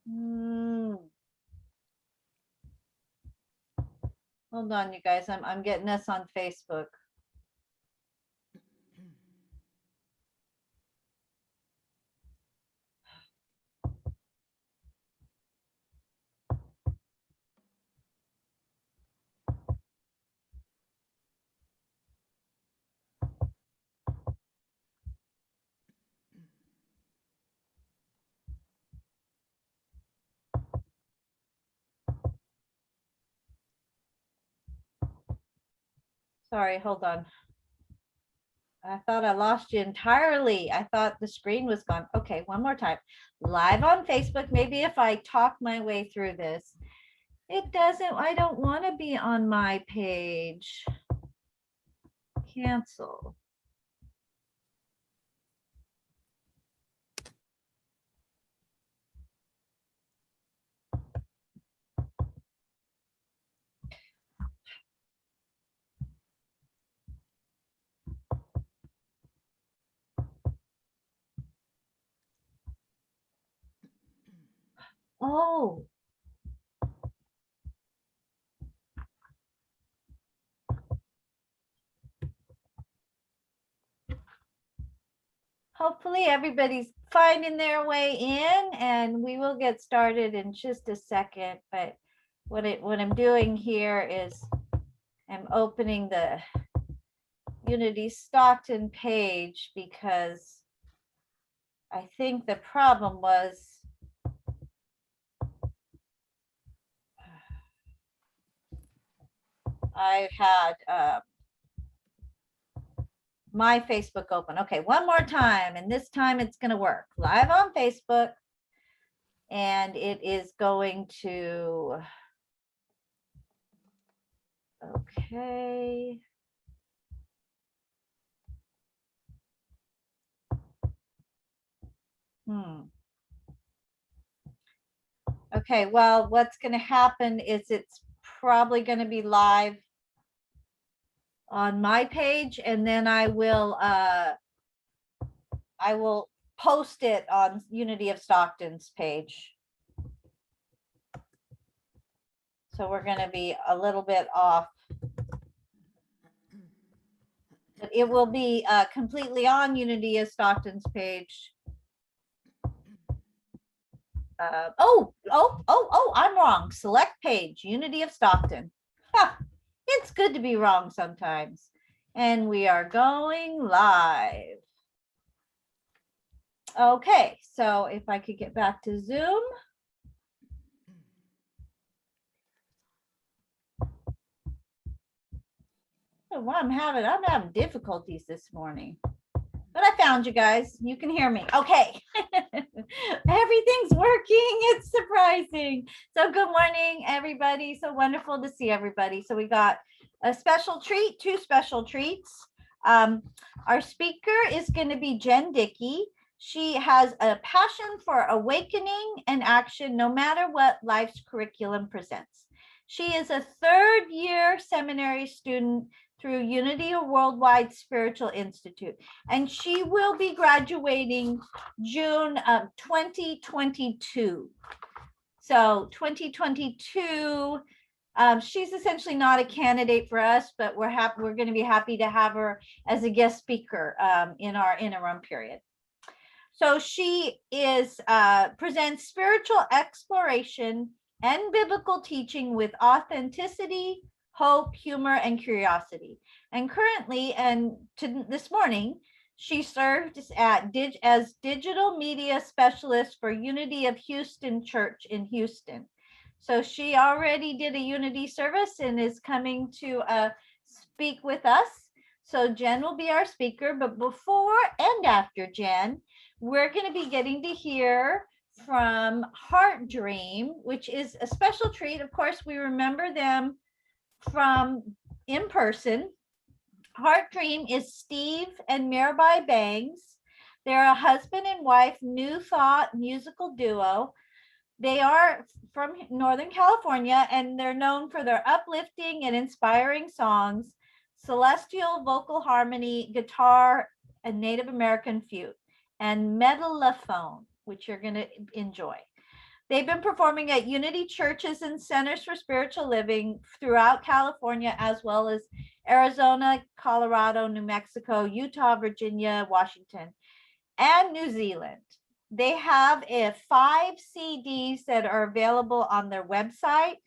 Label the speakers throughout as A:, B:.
A: Mm, hold on, you guys. I'm getting us on Facebook. Sorry, hold on. I thought I lost you entirely. I thought the screen was gone. Okay, one more time. Live on Facebook. Maybe if I talk my way through this. It doesn't, I don't want to be on my page. Cancel. Oh, hopefully everybody's finding their way in and we will get started in just a second. But what I'm doing here is I'm opening the Unity Stockton page because I think the problem was I had my Facebook open. Okay, one more time, and this time it's going to work. Live on Facebook, and it is going to, okay. Okay, well, what's going to happen is it's probably going to be live on my page, and then I will post it on Unity of Stockton's page. So we're going to be a little bit off. But it will be completely on Unity of Stockton's page. I'm wrong. Select page, Unity of Stockton. Huh, it's good to be wrong sometimes. And we are going live. Okay, so if I could get back to Zoom. Oh, I'm having difficulties this morning. But I found you guys. You can hear me. Okay. Everything's working. It's surprising. So good morning, everybody. So wonderful to see everybody. So we got a special treat, two special treats. Our speaker is going to be Jen Dickey. She has a passion for awakening and action no matter what life's curriculum presents. She is a third-year seminary student through Unity Worldwide Spiritual Institute. And she will be graduating June of 2022. So 2022, she's essentially not a candidate for us, but we're going to be happy to have her as a guest speaker in our interim period. So she presents spiritual exploration and biblical teaching with authenticity, hope, humor, and curiosity. And currently, this morning, she served as digital media specialist for Unity of Houston Church in Houston. So she already did a Unity service and is coming to speak with us. So Jen will be our speaker, but before and after Jen, we're going to be getting to hear from Heart Dream, which is a special treat. Of course, we remember them from in person. Heart Dream is Steve and Mirabai Bangs. They're a husband and wife new thought musical duo. They are from Northern California, and they're known for their uplifting and inspiring songs, celestial vocal harmony, guitar, and Native American flute, and metallophone, which you're going to enjoy. They've been performing at Unity churches and centers for spiritual living throughout California, as well as Arizona, Colorado, New Mexico, Utah, Virginia, Washington, and New Zealand. They have 5 CDs that are available on their website,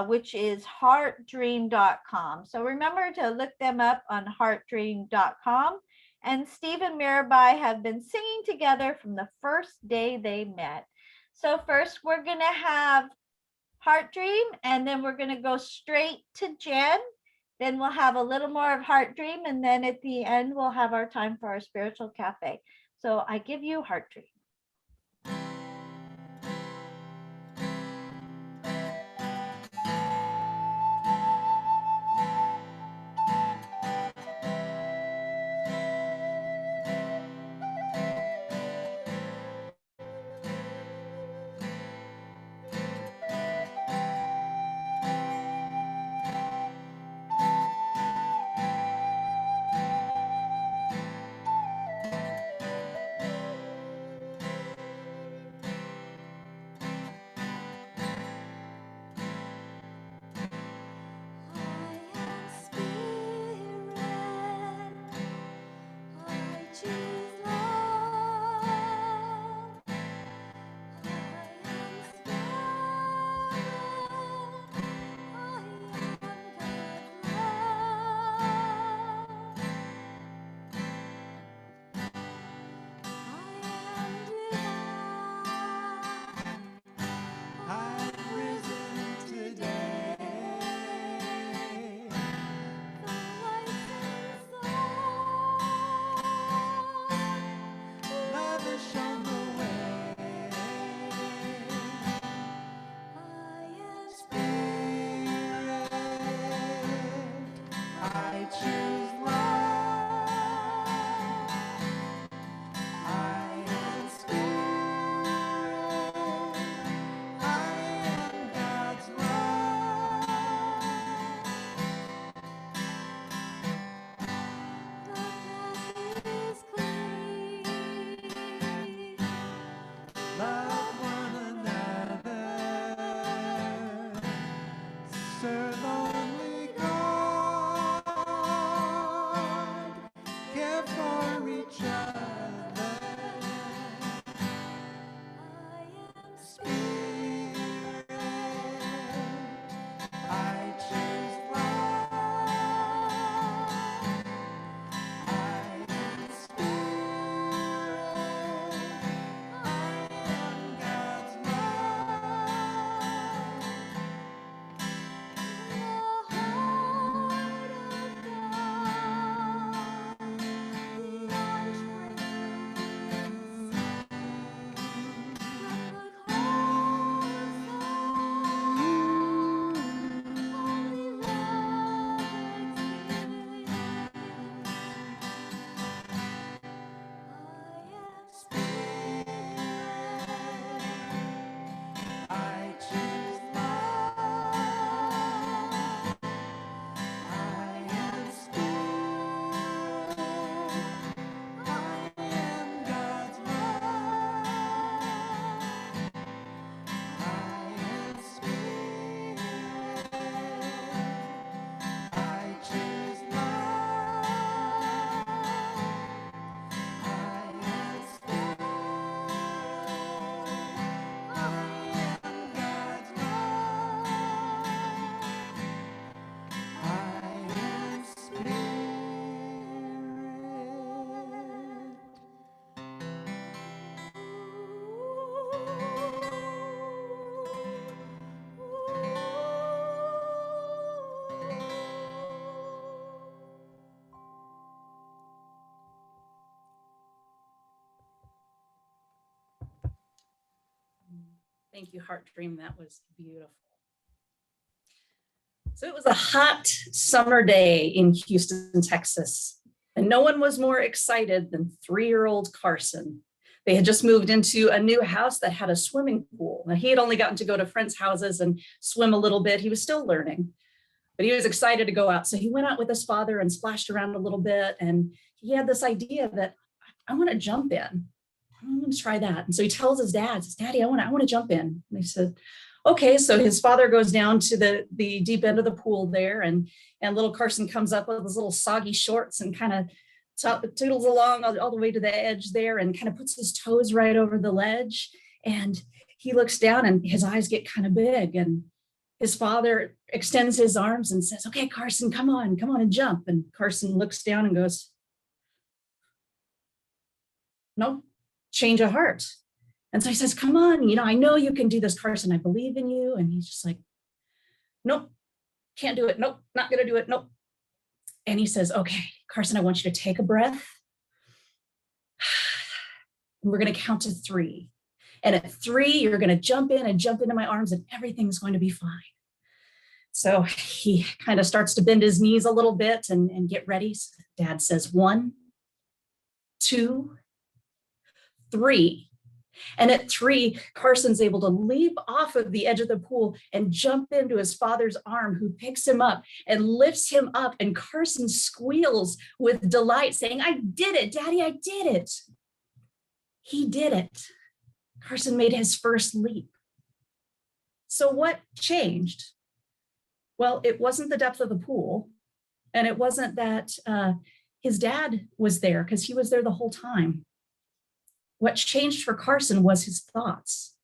A: which is heartdream.com. So remember to look them up on heartdream.com. And Steve and Mirabai have been singing together from the first day they met. So first we're going to have Heart Dream, and then we're going to go straight to Jen. Then we'll have a little more of Heart Dream, and then at the end we'll have our time for our spiritual cafe. So I give you Heart Dream.
B: Thank you, Heart Dream. That was beautiful. So it was a hot summer day in Houston, Texas, and no one was more excited than 3-year-old Carson. They had just moved into a new house that had a swimming pool. Now, he had only gotten to go to friends' houses and swim a little bit. He was still learning, but he was excited to go out. So he went out with his father and splashed around a little bit. And he had this idea that I want to jump in. I I'm going to try that. And so he tells his dad, says, Daddy, I want to jump in. And they said, okay. So his father goes down to the deep end of the pool there, and little Carson comes up with his little soggy shorts and kind of toodles along all the way to the edge there and kind of puts his toes right over the ledge. And he looks down and his eyes get kind of big, and his father extends his arms and says, okay, Carson, come on and jump. And Carson looks down and goes, no, change of heart. And so he says, come on, I know you can do this, Carson. I believe in you. And he's just like, nope, can't do it. Nope, not going to do it. Nope. And he says, okay, Carson, I want you to take a breath. And we're going to count to 3. And at 3, you're going to jump into my arms, and everything's going to be fine. So he kind of starts to bend his knees a little bit and get ready. So Dad says 1, 2, 3. And at 3, Carson's able to leap off of the edge of the pool and jump into his father's arm, who picks him up and lifts him up. And Carson squeals with delight, saying, I did it, Daddy, I did it. He did it. Carson made his first leap. So what changed? Well, it wasn't the depth of the pool, and it wasn't that his dad was there, because he was there the whole time. What changed for Carson was his thoughts.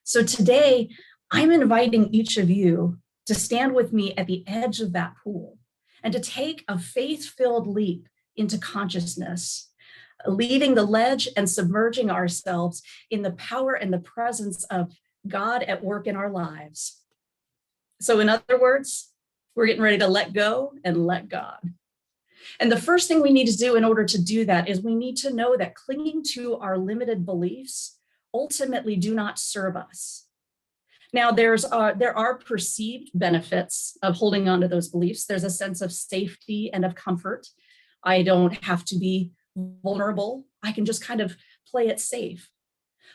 B: So today, I'm inviting each of you to stand with me at the edge of that pool and to take a faith-filled leap into consciousness, leaving the ledge and submerging ourselves in the power and the presence of God at work in our lives. So in other words, we're getting ready to let go and let God. And the first thing we need to do in order to do that is we need to know that clinging to our limited beliefs ultimately do not serve us. Now, there are perceived benefits of holding on to those beliefs. There's a sense of safety and of comfort. I don't have to be vulnerable. I can just kind of play it safe.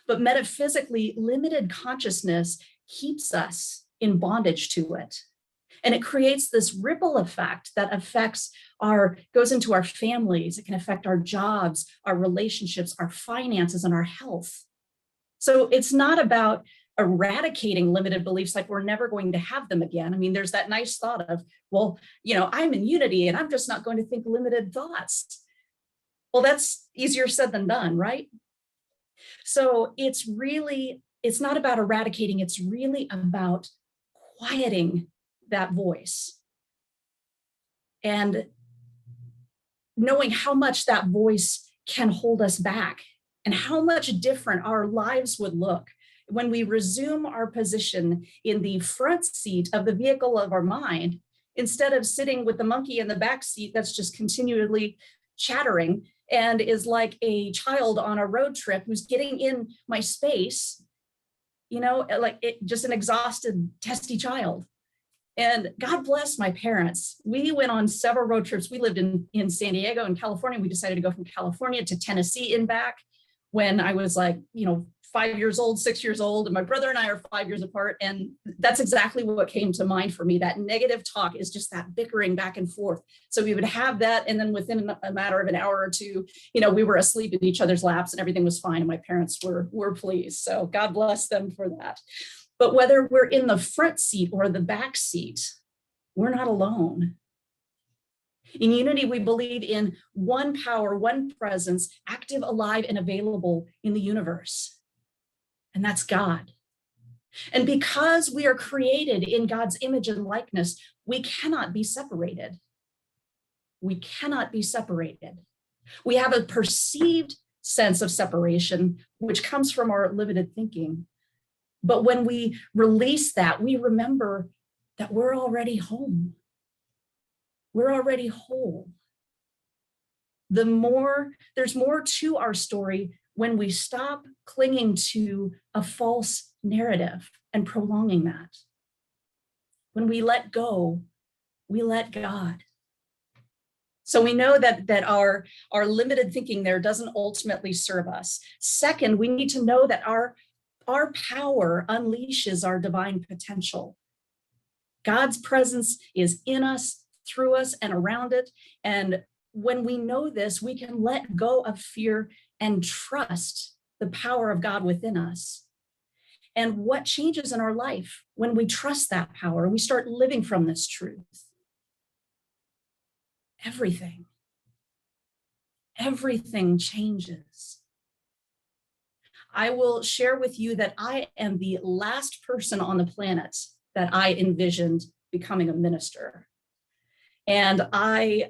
B: But metaphysically, limited consciousness keeps us in bondage to it. And it creates this ripple effect that goes into our families. It can affect our jobs, our relationships, our finances, and our health. So it's not about eradicating limited beliefs like we're never going to have them again. I mean, there's that nice thought of, well, I'm in unity and I'm just not going to think limited thoughts. Well, that's easier said than done, right? So it's not about eradicating, it's really about quieting that voice and knowing how much that voice can hold us back and how much different our lives would look when we resume our position in the front seat of the vehicle of our mind, instead of sitting with the monkey in the back seat that's just continually chattering and is like a child on a road trip who's getting in my space, just an exhausted, testy child. And God bless my parents. We went on several road trips. We lived in San Diego in California. We decided to go from California to Tennessee and back when I was 5 years old, 6 years old, and my brother and I are 5 years apart. And that's exactly what came to mind for me. That negative talk is just that bickering back and forth. So we would have that. And then within a matter of an hour or two, we were asleep in each other's laps and everything was fine. And my parents were pleased. So God bless them for that. But whether we're in the front seat or the back seat, we're not alone. In unity, we believe in one power, one presence, active, alive, and available in the universe. And that's God. And because we are created in God's image and likeness, we cannot be separated. We cannot be separated. We have a perceived sense of separation, which comes from our limited thinking. But when we release that, we remember that we're already home. We're already whole. There's more to our story when we stop clinging to a false narrative and prolonging that. When we let go, we let God. So we know that our limited thinking there doesn't ultimately serve us. Second, we need to know that our power unleashes our divine potential. God's presence is in us, through us, and around it. And when we know this, we can let go of fear and trust the power of God within us. And what changes in our life when we trust that power and we start living from this truth? Everything changes. I will share with you that I am the last person on the planet that I envisioned becoming a minister. And I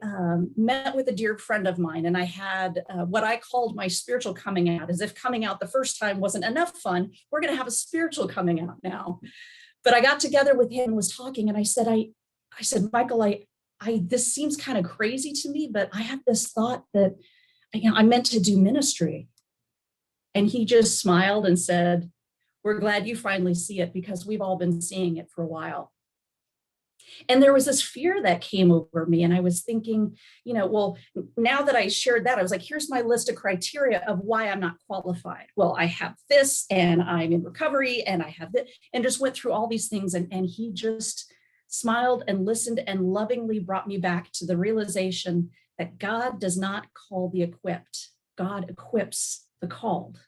B: met with a dear friend of mine, and I had what I called my spiritual coming out. As if coming out the first time wasn't enough fun, we're going to have a spiritual coming out now. But I got together with him and was talking, and I said, Michael, this seems kind of crazy to me, but I have this thought that I'm meant to do ministry. And he just smiled and said, we're glad you finally see it, because we've all been seeing it for a while. And there was this fear that came over me. And I was thinking, well, now that I shared that, I was like, here's my list of criteria of why I'm not qualified. Well, I have this, and I'm in recovery, and I have this, and just went through all these things. And he just smiled and listened and lovingly brought me back to the realization that God does not call the equipped. God equips the called.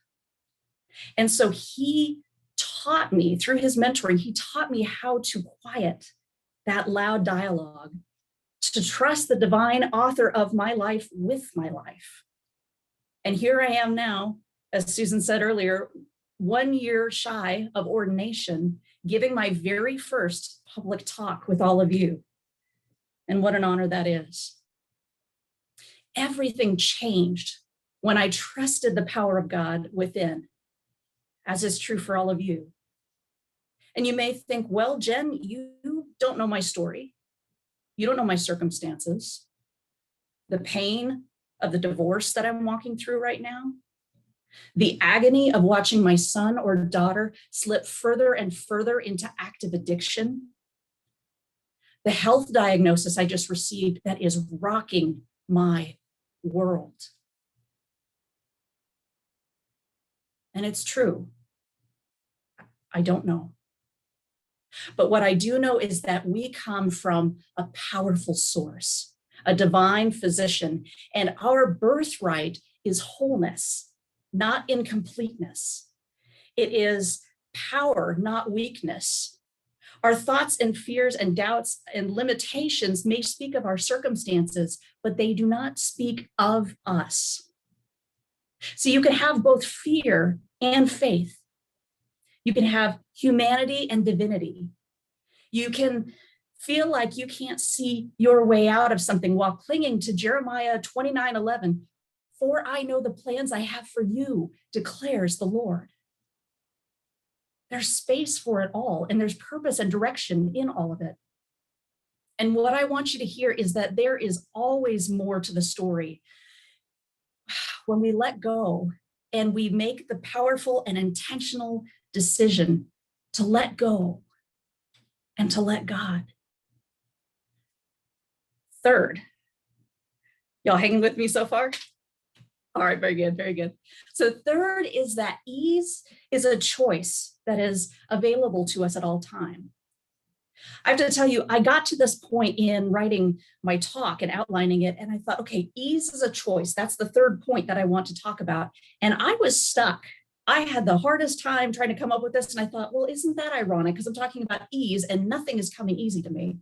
B: And so he taught me through his mentoring, he taught me how to quiet that loud dialogue, to trust the divine author of my life with my life. And here I am now, as Susan said earlier, 1 year shy of ordination, giving my very first public talk with all of you. And what an honor that is. Everything changed when I trusted the power of God within, as is true for all of you. And you may think, well, Jen, you don't know my story. You don't know my circumstances, the pain of the divorce that I'm walking through right now, the agony of watching my son or daughter slip further and further into active addiction, the health diagnosis I just received that is rocking my world. And it's true. I don't know. But what I do know is that we come from a powerful source, a divine physician, and our birthright is wholeness, not incompleteness. It is power, not weakness. Our thoughts and fears and doubts and limitations may speak of our circumstances, but they do not speak of us. So you can have both fear and faith. You can have humanity and divinity. You can feel like you can't see your way out of something while clinging to Jeremiah 29:11. For I know the plans I have for you, declares the Lord. There's space for it all, and there's purpose and direction in all of it. And what I want you to hear is that there is always more to the story. When we let go and we make the powerful and intentional decision to let go and to let God. Third, y'all hanging with me so far? All right, very good, very good. So third is that ease is a choice that is available to us at all time. I have to tell you, I got to this point in writing my talk and outlining it, and I thought, okay, ease is a choice. That's the third point that I want to talk about. And I was stuck. I had the hardest time trying to come up with this. And I thought, well, isn't that ironic? Because I'm talking about ease and nothing is coming easy to me.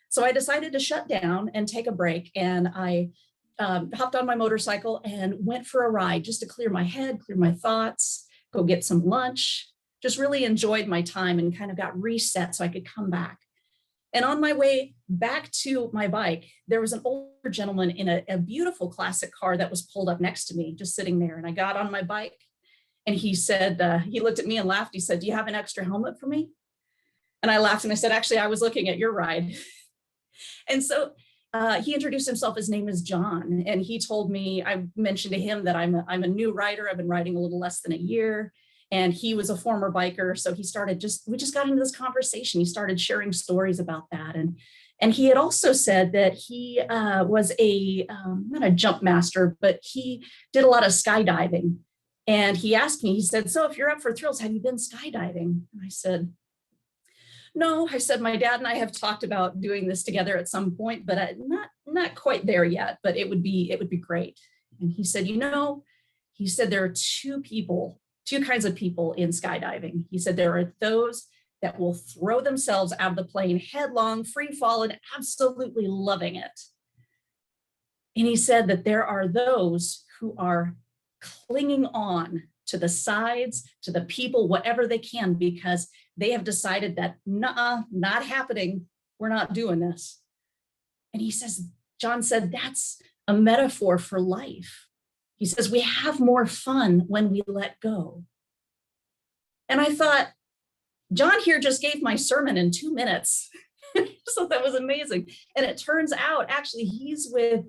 B: So I decided to shut down and take a break. And I hopped on my motorcycle and went for a ride just to clear my head, clear my thoughts, go get some lunch, just really enjoyed my time and kind of got reset so I could come back. And on my way back to my bike, there was an older gentleman in a beautiful classic car that was pulled up next to me, just sitting there. And I got on my bike. And he said, he looked at me and laughed. He said, do you have an extra helmet for me? And I laughed and I said, actually, I was looking at your ride. And so he introduced himself. His name is John. And he told me, I mentioned to him that I'm a new rider. I've been riding a little less than a year. And he was a former biker. So we just got into this conversation. He started sharing stories about that. And he had also said that he was not a jump master, but he did a lot of skydiving. And he asked me, he said, so if you're up for thrills, have you been skydiving? And I said, no. I said, my dad and I have talked about doing this together at some point, but not quite there yet, but it would be great. And he said, he said there are two kinds of people in skydiving. He said there are those that will throw themselves out of the plane headlong, free fall, and absolutely loving it. And he said that there are those who are clinging on to the sides, to the people, whatever they can, because they have decided that, nah, not happening. We're not doing this. And he says, John said, that's a metaphor for life. He says, we have more fun when we let go. And I thought, John here just gave my sermon in 2 minutes. So that was amazing. And it turns out, actually, he's with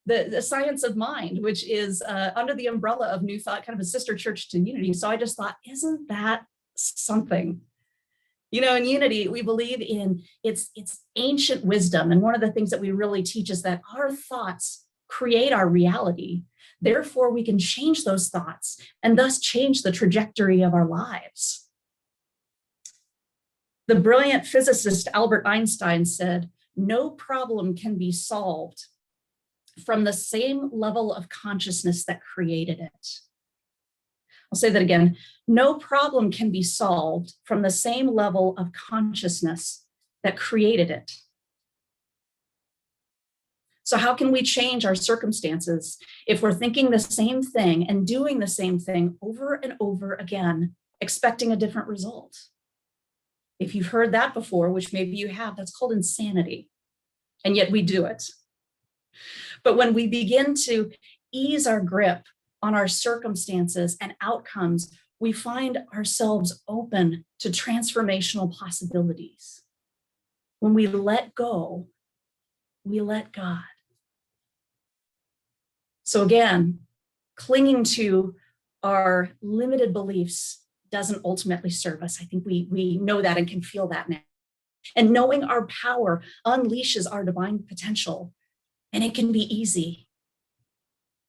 B: the Science of Mind, which is under the umbrella of New Thought, kind of a sister church to Unity. So I just thought, isn't that something? You know, in Unity, we believe in it's ancient wisdom. And one of the things that we really teach is that our thoughts create our reality. Therefore, we can change those thoughts and thus change the trajectory of our lives. The brilliant physicist Albert Einstein said, no problem can be solved from the same level of consciousness that created it. I'll say that again. No problem can be solved from the same level of consciousness that created it. So how can we change our circumstances if we're thinking the same thing and doing the same thing over and over again, expecting a different result? If you've heard that before, which maybe you have, that's called insanity. And yet we do it. But when we begin to ease our grip on our circumstances and outcomes, we find ourselves open to transformational possibilities. When we let go, we let God. So again, clinging to our limited beliefs doesn't ultimately serve us. I think we know that and can feel that now. And knowing our power unleashes our divine potential, and it can be easy.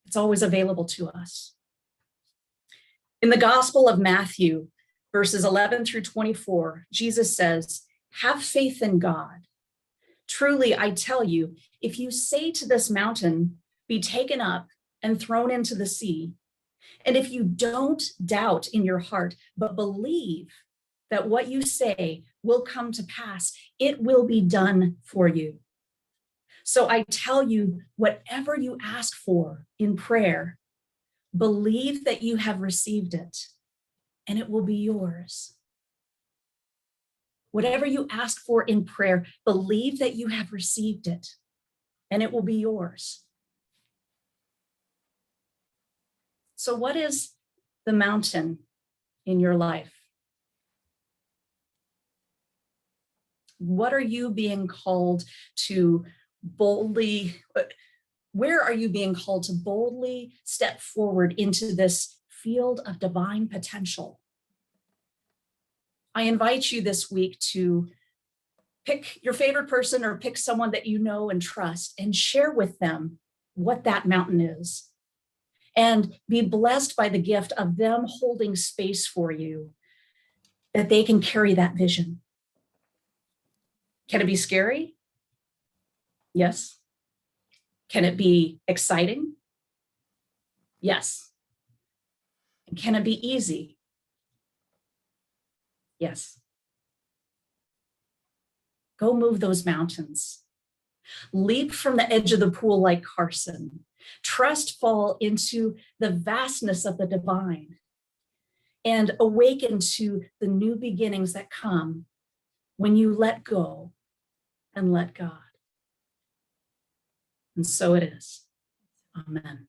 B: It's always available to us. In the Gospel of Matthew, verses 11 through 24, Jesus says, have faith in God. Truly, I tell you, if you say to this mountain, be taken up and thrown into the sea, and if you don't doubt in your heart, but believe that what you say will come to pass, it will be done for you. So I tell you, whatever you ask for in prayer, believe that you have received it, and it will be yours. Whatever you ask for in prayer, believe that you have received it, and it will be yours. So what is the mountain in your life? What are you being called to boldly, where are you being called to boldly step forward into this field of divine potential? I invite you this week to pick your favorite person or pick someone that you know and trust and share with them what that mountain is. And be blessed by the gift of them holding space for you, that they can carry that vision. Can it be scary? Yes. Can it be exciting? Yes. And can it be easy? Yes. Go move those mountains. Leap from the edge of the pool like Carson. Trust fall into the vastness of the divine and awaken to the new beginnings that come when you let go and let God. And so it is. Amen.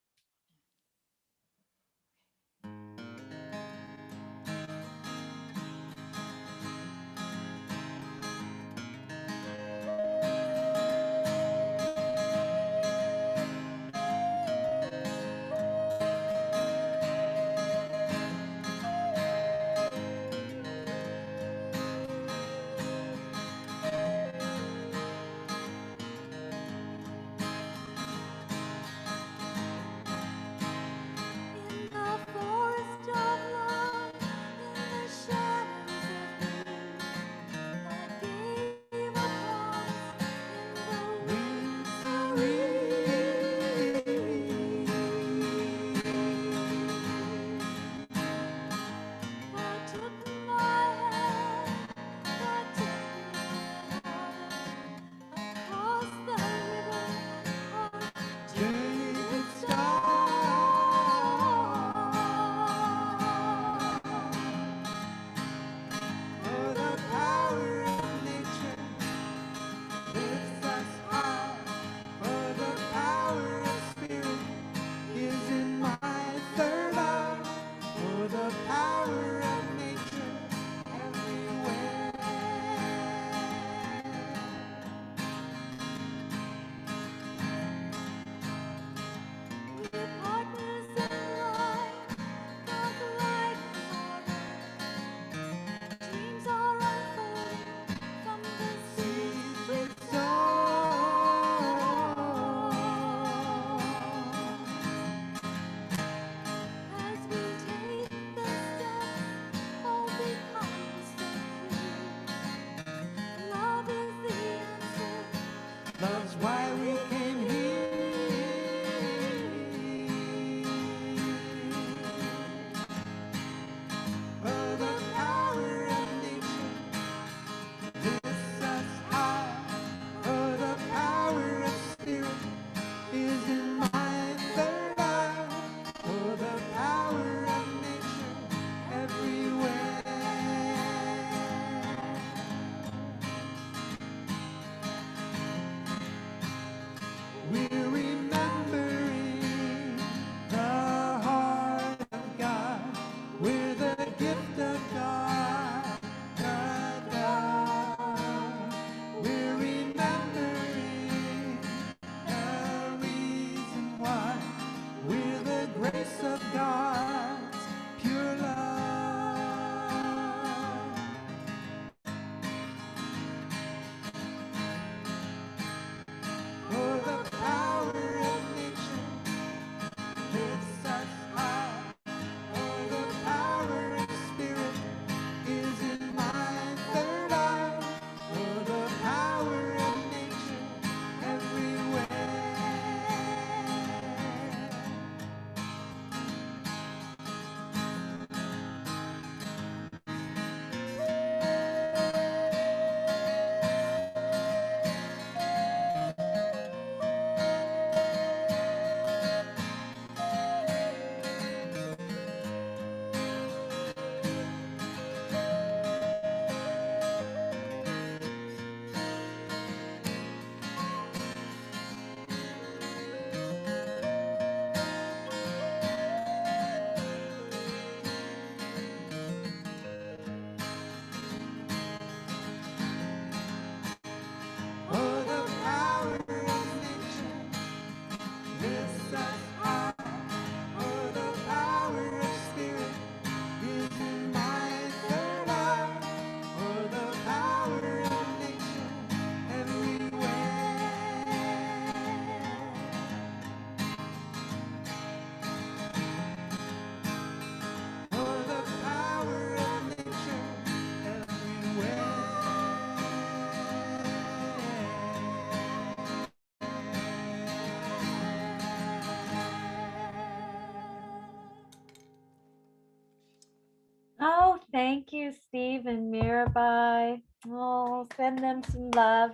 A: Thank you, Steve and Mirabai. Oh, send them some love.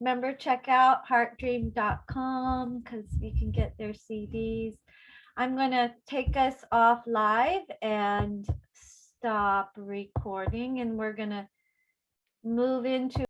A: Remember, check out heartdream.com because you can get their CDs. I'm going to take us off live and stop recording, and we're going to move into